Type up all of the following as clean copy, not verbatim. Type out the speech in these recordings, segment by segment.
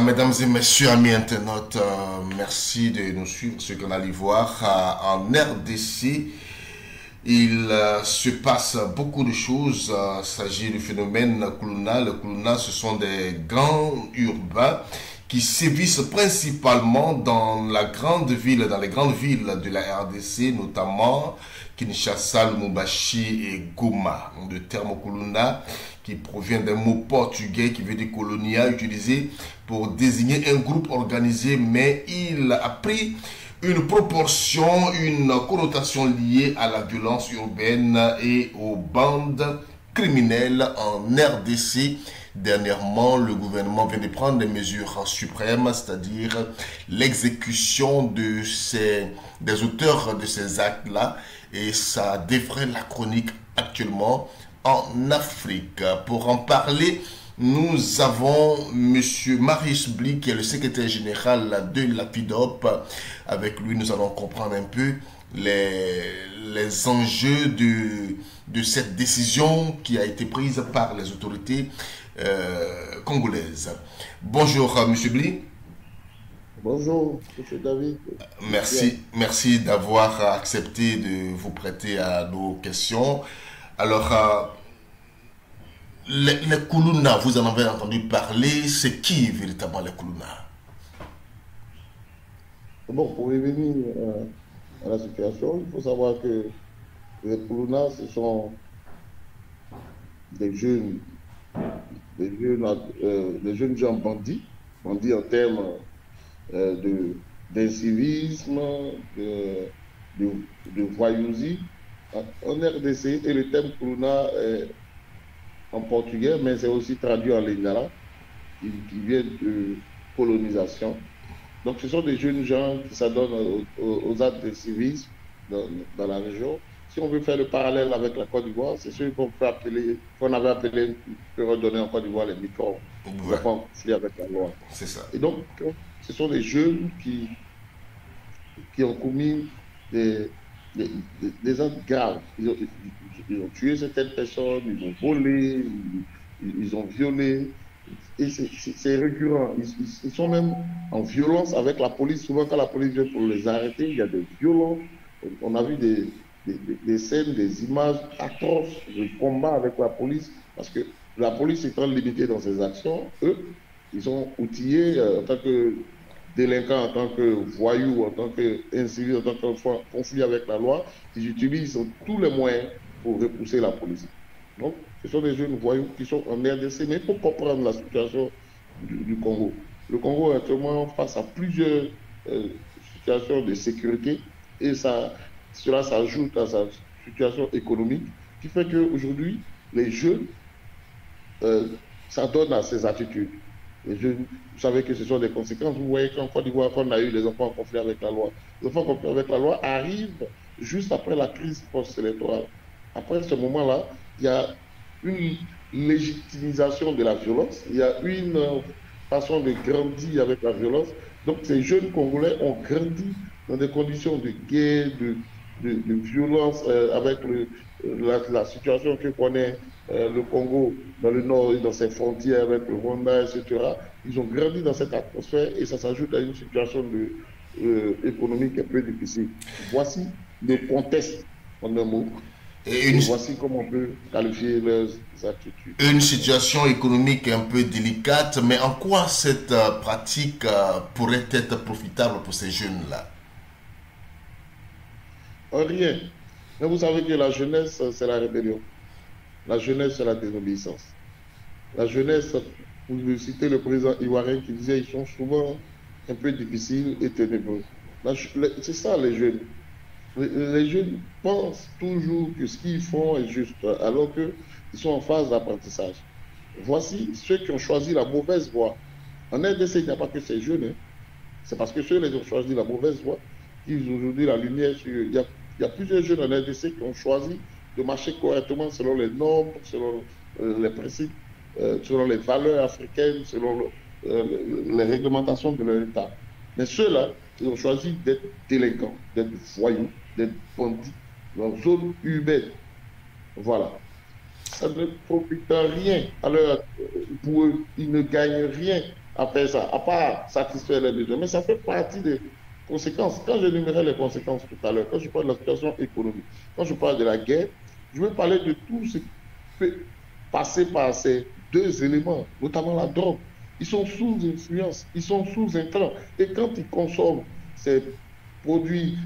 Mesdames et messieurs, amis internautes, merci de nous suivre. Ce qu'on allait voir en RDC, il se passe beaucoup de choses. Il s'agit du phénomène Kuluna. Le Kuluna, ce sont des gangs urbains qui sévissent principalement dans la grande ville, dans les grandes villes de la RDC, notamment Kinshasa, Lubumbashi et Goma. Le terme Kuluna qui provient d'un mot portugais qui veut dire colonia, utilisé pour désigner un groupe organisé, mais il a pris une proportion, une connotation liée à la violence urbaine et aux bandes criminelles en RDC. Dernièrement, le gouvernement vient de prendre des mesures suprêmes, c'est-à-dire l'exécution des auteurs de ces actes-là, et ça défraie la chronique actuellement en Afrique. Pour en parler, nous avons M. Marius Bly, qui est le secrétaire général de la FIDOP. Avec lui, nous allons comprendre un peu les enjeux de cette décision qui a été prise par les autorités congolaises. Bonjour, M. Bly. Bonjour, M. David. Merci d'avoir accepté de vous prêter à nos questions. Alors, les Kuluna, vous en avez entendu parler, c'est qui véritablement les Kuluna? Bon, pour revenir à la situation, il faut savoir que les Kuluna, ce sont des jeunes, des jeunes gens bandits en termes d'incivisme, de voyousie en RDC, et le terme Kuluna en portugais, mais c'est aussi traduit en lingala, qui vient de colonisation. Donc ce sont des jeunes gens qui s'adonnent aux actes de civisme dans la région. Si on veut faire le parallèle avec la Côte d'Ivoire, c'est ceux qu'on avait appelé, que redonner en Côte d'Ivoire les microbes, qui n'ont pas conflit avec la loi. C'est ça. Et donc, ce sont des jeunes qui ont commis des actes graves. Ils ont tué certaines personnes, ils ont volé, ils ont violé. Et c'est récurrent. Ils sont même en violence avec la police. Souvent, quand la police vient pour les arrêter, il y a des violences. On a vu des scènes, des images atroces de combat avec la police, parce que la police étant limitée dans ses actions, eux, ils sont outillés en tant que délinquants, en tant que voyous, en tant qu'incivils, en tant que conflit avec la loi. Ils utilisent tous les moyens pour repousser la police. Donc, ce sont des jeunes voyous qui sont en RDC, mais il faut comprendre la situation du Congo. Le Congo est actuellement face à plusieurs situations de sécurité, et cela s'ajoute à sa situation économique, qui fait qu'aujourd'hui, les jeunes s'adonnent à ces attitudes. Les jeunes, vous savez que ce sont des conséquences. Vous voyez qu'en Côte d'Ivoire, quand on a eu les enfants en conflit avec la loi, les enfants en conflit avec la loi arrivent juste après la crise post-électorale. Après ce moment-là, il y a une légitimisation de la violence, il y a une façon de grandir avec la violence. Donc ces jeunes Congolais ont grandi dans des conditions de guerre, de violence, avec la situation que connaît le Congo dans le nord et dans ses frontières avec le Rwanda, etc. Ils ont grandi dans cette atmosphère, et ça s'ajoute à une situation économique un peu difficile. Voici le contexte en un mot. Et voici comment on peut qualifier leurs attitudes. Une situation économique un peu délicate, mais en quoi cette pratique pourrait être profitable pour ces jeunes-là? En rien. Mais vous savez que la jeunesse, c'est la rébellion. La jeunesse, c'est la désobéissance. La jeunesse, vous citez le président ivoirien qui disait, ils sont souvent un peu difficiles et ténébreux. C'est ça les jeunes. Les jeunes pensent toujours que ce qu'ils font est juste, alors qu'ils sont en phase d'apprentissage. Voici ceux qui ont choisi la mauvaise voie. En RDC, il n'y a pas que ces jeunes. C'est parce que ceux qui ont choisi la mauvaise voie qu'ils ont aujourd'hui la lumière sur eux. Il y a plusieurs jeunes en RDC qui ont choisi de marcher correctement selon les normes, selon les principes, selon les valeurs africaines, selon les réglementations de leur État. Mais ceux-là, ils ont choisi d'être délinquants, d'être voyous, d'être bandits dans la zone urbaine. Voilà. Ça ne profite rien. Alors, pour eux, ils ne gagnent rien à faire ça, à part satisfaire les besoins. Mais ça fait partie des conséquences. Quand j'énumérais les conséquences tout à l'heure, quand je parle de la situation économique, quand je parle de la guerre, je veux parler de tout ce qui peut passer par ces deux éléments, notamment la drogue. Ils sont sous influence, ils sont sous intrants. Et quand ils consomment ces produits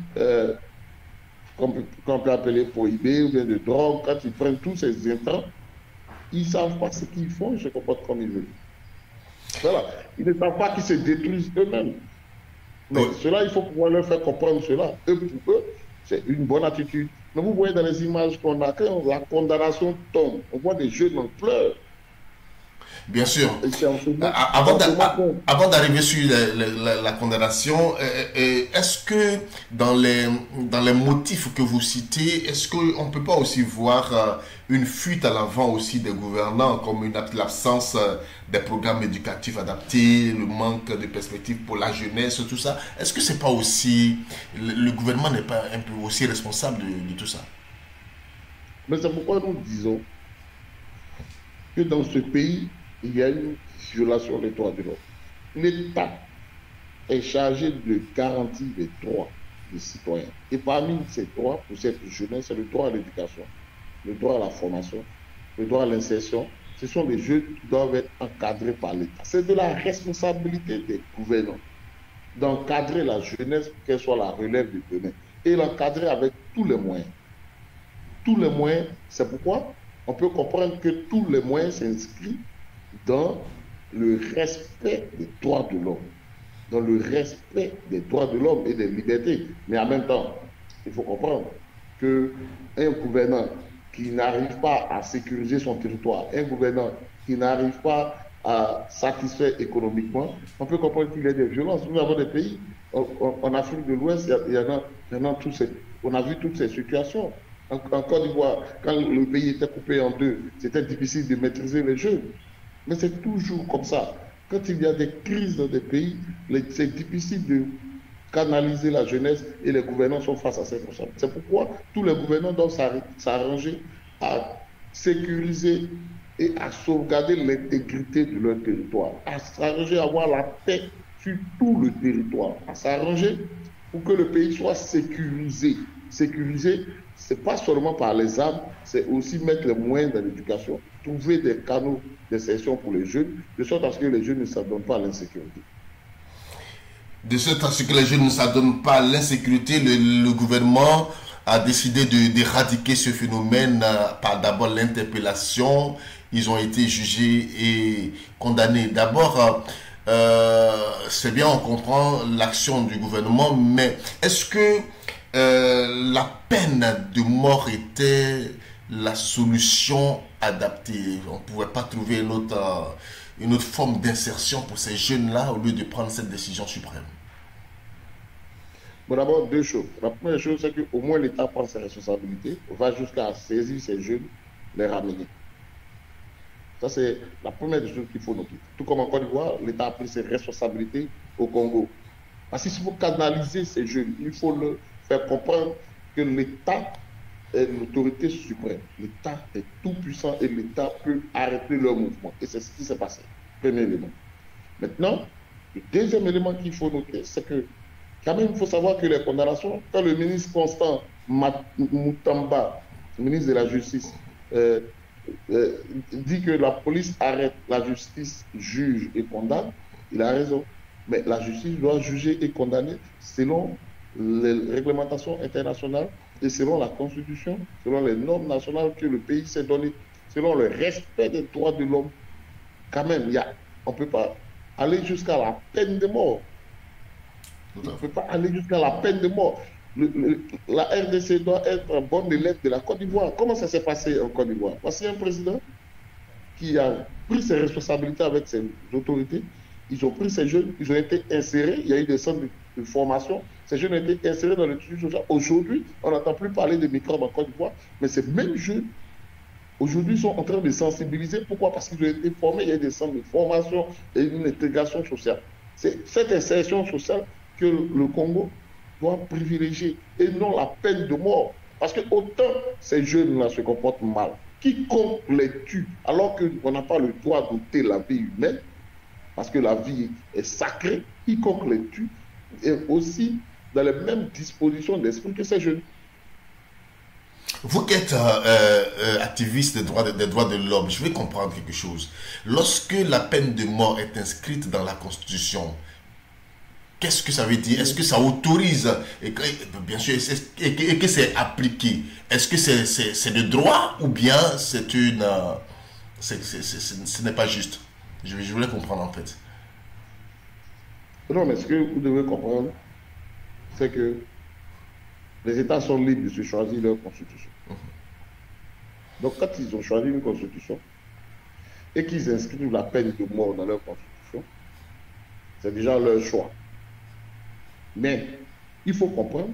qu'on peut appeler prohibés ou bien de drogue, quand ils prennent tous ces intrants, ils ne savent pas ce qu'ils font, ils se comportent comme ils veulent. Voilà. Ils ne savent pas qu'ils se détruisent eux-mêmes. Mais cela, il faut pouvoir leur faire comprendre cela. Eux, pour eux, c'est une bonne attitude. Mais vous voyez dans les images qu'on a, quand la condamnation tombe, on voit des jeunes en pleurs. Bien sûr. Avant Avant d'arriver sur la condamnation, est-ce que dans les motifs que vous citez, est-ce qu'on ne peut pas aussi voir une fuite à l'avant aussi des gouvernants, comme l'absence des programmes éducatifs adaptés, le manque de perspectives pour la jeunesse, tout ça? Est-ce que c'est pas aussi... Le gouvernement n'est pas un peu aussi responsable de tout ça? Mais c'est pourquoi nous disons que dans ce pays, il y a une violation des droits de l'homme. L'État est chargé de garantir les droits des citoyens. Et parmi ces droits, pour cette jeunesse, c'est le droit à l'éducation, le droit à la formation, le droit à l'insertion. Ce sont des jeunes qui doivent être encadrés par l'État. C'est de la responsabilité des gouvernants d'encadrer la jeunesse pour qu'elle soit la relève de demain. Et l'encadrer avec tous les moyens. Tous les moyens, c'est pourquoi on peut comprendre que tous les moyens s'inscrivent dans le respect des droits de l'homme, dans le respect des droits de l'homme et des libertés. Mais en même temps, il faut comprendre qu'un gouvernant qui n'arrive pas à sécuriser son territoire, un gouvernant qui n'arrive pas à satisfaire économiquement, on peut comprendre qu'il y a des violences. Nous avons des pays, en Afrique de l'Ouest, il y en a on a vu toutes ces situations. En Côte d'Ivoire, quand le pays était coupé en deux, c'était difficile de maîtriser les jeunes. Mais c'est toujours comme ça. Quand il y a des crises dans des pays, c'est difficile de canaliser la jeunesse et les gouvernants sont face à ces problèmes. C'est pourquoi tous les gouvernants doivent s'arranger à sécuriser et à sauvegarder l'intégrité de leur territoire, à s'arranger à avoir la paix sur tout le territoire, à s'arranger pour que le pays soit sécurisé. Sécurisé, ce n'est pas seulement par les armes, c'est aussi mettre les moyens dans l'éducation, trouver des canaux d'insertion pour les jeunes, de sorte à ce que les jeunes ne s'adonnent pas à l'insécurité. De sorte à ce que les jeunes ne s'adonnent pas à l'insécurité, le gouvernement a décidé d'éradiquer ce phénomène par d'abord l'interpellation. Ils ont été jugés et condamnés. D'abord, c'est bien, on comprend l'action du gouvernement, mais est-ce que la peine de mort était la solution adaptée? On ne pouvait pas trouver une autre forme d'insertion pour ces jeunes-là au lieu de prendre cette décision suprême? Bon, d'abord, deux choses. La première chose, c'est qu'au moins l'État prend ses responsabilités, va jusqu'à saisir ces jeunes, les ramener. Ça, c'est la première des choses qu'il faut noter. Tout comme en Côte d'Ivoire, l'État a pris ses responsabilités au Congo. Parce qu'il faut canaliser ces jeunes. Il faut leur faire comprendre que l'État est l'autorité suprême. L'État est tout puissant et l'État peut arrêter leur mouvement. Et c'est ce qui s'est passé. Premier élément. Maintenant, le deuxième élément qu'il faut noter, c'est que quand même, il faut savoir que les condamnations, quand le ministre Constant Moutamba, le ministre de la Justice, dit que la police arrête, la justice juge et condamne, il a raison. Mais la justice doit juger et condamner selon les réglementations internationales et selon la Constitution, selon les normes nationales que le pays s'est donné, selon le respect des droits de l'homme. Quand même, on ne peut pas aller jusqu'à la peine de mort. On ne peut pas aller jusqu'à la peine de mort. La RDC doit être un bon élève de la Côte d'Ivoire. Comment ça s'est passé en Côte d'Ivoire? Voici un président qui a pris ses responsabilités avec ses autorités. Ils ont pris ces jeunes, ils ont été insérés. Il y a eu des centres de formation. Ces jeunes ont été insérés dans le tissu social. Aujourd'hui, on n'entend plus parler de microbes en Côte d'Ivoire, mais ces mêmes jeunes, aujourd'hui, sont en train de sensibiliser. Pourquoi? Parce qu'ils ont été formés. Il y a eu des centres de formation et une intégration sociale. C'est cette insertion sociale que le Congo doit privilégier et non la peine de mort. Parce que autant ces jeunes-là se comportent mal, quiconque les tue, alors qu'on n'a pas le droit d'ôter la vie humaine, parce que la vie est sacrée, quiconque les tue est aussi dans les mêmes dispositions d'esprit que ces jeunes. Vous qui êtes activiste des droits de l'homme, je vais comprendre quelque chose. Lorsque la peine de mort est inscrite dans la Constitution, qu'est-ce que ça veut dire? Est-ce que ça autorise, bien sûr, et que c'est appliqué? Est-ce que c'est de droit ou bien c'est une... ce n'est pas juste? Je voulais comprendre en fait. Non, mais ce que vous devez comprendre, c'est que les États sont libres de se choisir leur constitution. Donc, quand ils ont choisi une constitution et qu'ils inscrivent la peine de mort dans leur constitution, c'est déjà leur choix. Mais il faut comprendre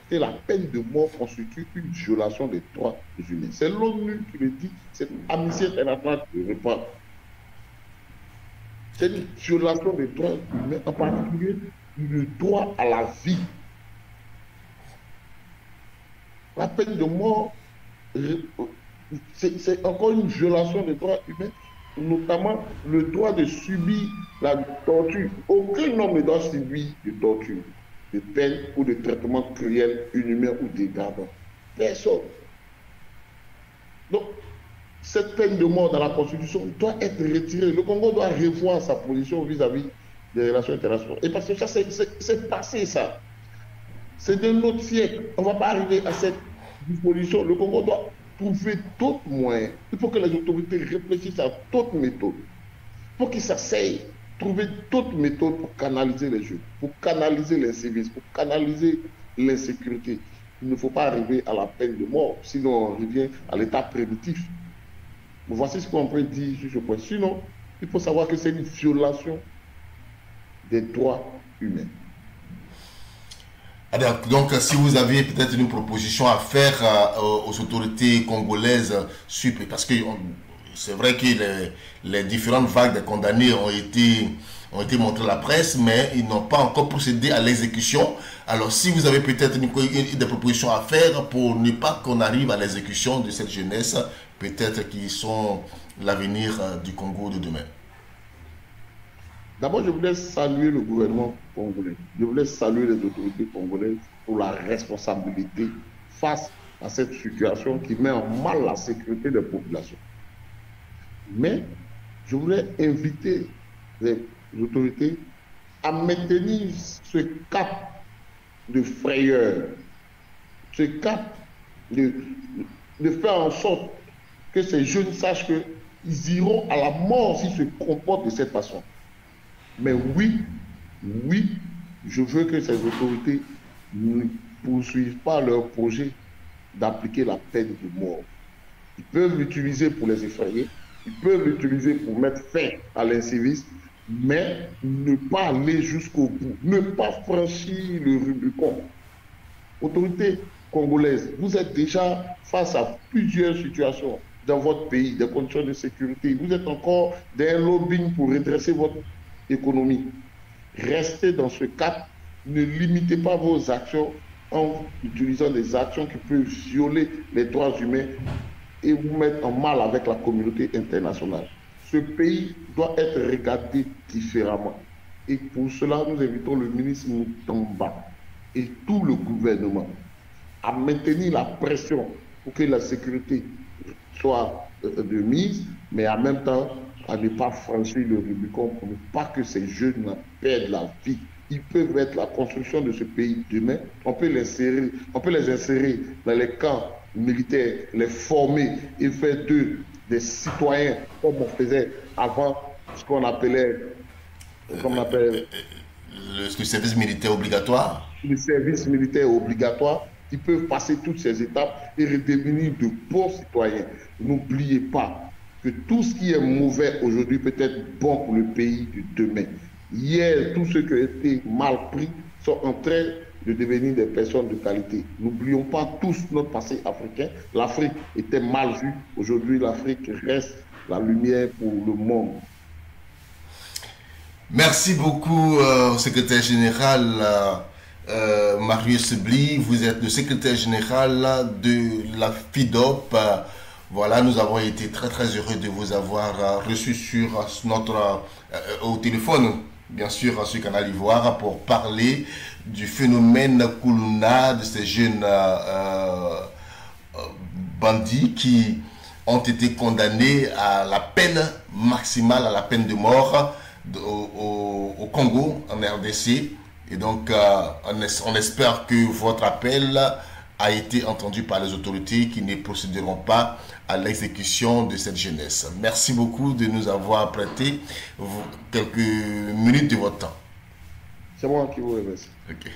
que la peine de mort constitue une violation des droits humains. C'est l'ONU qui le dit, c'est Amnesty International qui le répond. C'est une violation des droits humains, en particulier le droit à la vie. La peine de mort, c'est encore une violation des droits humains, notamment le droit de subir la torture. Aucun homme ne doit subir de torture, de peine ou de traitement cruel, inhumain ou dégradant. Personne. Donc, cette peine de mort dans la Constitution doit être retirée. Le Congo doit revoir sa position vis-à-vis des relations internationales. Et parce que ça, c'est passé, ça. C'est de notre siècle. On ne va pas arriver à cette disposition. Le Congo doit trouver d'autres moyens. Il faut que les autorités réfléchissent à d'autres méthodes. Il faut qu'ils s'asseyent, trouver d'autres méthodes pour canaliser les jeunes, pour canaliser l'incivisme, pour canaliser l'insécurité. Il ne faut pas arriver à la peine de mort, sinon on revient à l'état primitif. Voici ce qu'on peut dire sur ce point. Sinon, il faut savoir que c'est une violation des droits humains. Alors, donc, si vous avez peut-être une proposition à faire aux autorités congolaises, parce que c'est vrai que les différentes vagues de condamnés ont été montrées à la presse, mais ils n'ont pas encore procédé à l'exécution. Alors, si vous avez peut-être des propositions à faire pour ne pas qu'on arrive à l'exécution de cette jeunesse, peut-être qui sont l'avenir du Congo de demain. D'abord, je voulais saluer le gouvernement congolais. Je voulais saluer les autorités congolaises pour la responsabilité face à cette situation qui met en mal la sécurité des populations. Mais je voulais inviter les autorités à maintenir ce cap de frayeur, ce cap de faire en sorte que ces jeunes sachent qu'ils iront à la mort s'ils se comportent de cette façon. Mais oui, je veux que ces autorités ne poursuivent pas leur projet d'appliquer la peine de mort. Ils peuvent l'utiliser pour les effrayer, ils peuvent l'utiliser pour mettre fin à l'incivisme, mais ne pas aller jusqu'au bout, ne pas franchir le Rubicon. Autorités congolaises, vous êtes déjà face à plusieurs situations dans votre pays, des conditions de sécurité. Vous êtes encore dans un lobbying pour redresser votre économie. Restez dans ce cadre, ne limitez pas vos actions en utilisant des actions qui peuvent violer les droits humains et vous mettre en mal avec la communauté internationale. Ce pays doit être regardé différemment. Et pour cela, nous invitons le ministre Moutamba et tout le gouvernement à maintenir la pression pour que la sécurité soit de mise, mais en même temps à ne pas franchir le Rubicon pour ne pas que ces jeunes perdent la vie. Ils peuvent être la construction de ce pays demain. On peut les insérer dans les camps militaires, les former et faire d'eux des citoyens comme on faisait avant ce qu'on appelait le service militaire obligatoire. Le service militaire obligatoire. Ils peuvent passer toutes ces étapes et redevenir de bons citoyens. N'oubliez pas que tout ce qui est mauvais aujourd'hui peut être bon pour le pays de demain. Hier, tous ceux qui ont été mal pris sont en train de devenir des personnes de qualité. N'oublions pas tous notre passé africain. L'Afrique était mal vue. Aujourd'hui, l'Afrique reste la lumière pour le monde. Merci beaucoup, secrétaire général Marius Bly. Vous êtes le secrétaire général de la FIDOP Voilà, nous avons été très très heureux de vous avoir reçu sur notre au téléphone, bien sûr, sur Canal Ivoire, pour parler du phénomène Koulouna, de ces jeunes bandits qui ont été condamnés à la peine maximale, à la peine de mort au Congo, en RDC. Et donc, on espère que votre appel a été entendu par les autorités qui ne procéderont pas à l'exécution de cette jeunesse. Merci beaucoup de nous avoir prêté quelques minutes de votre temps. C'est moi qui vous remercie. Okay.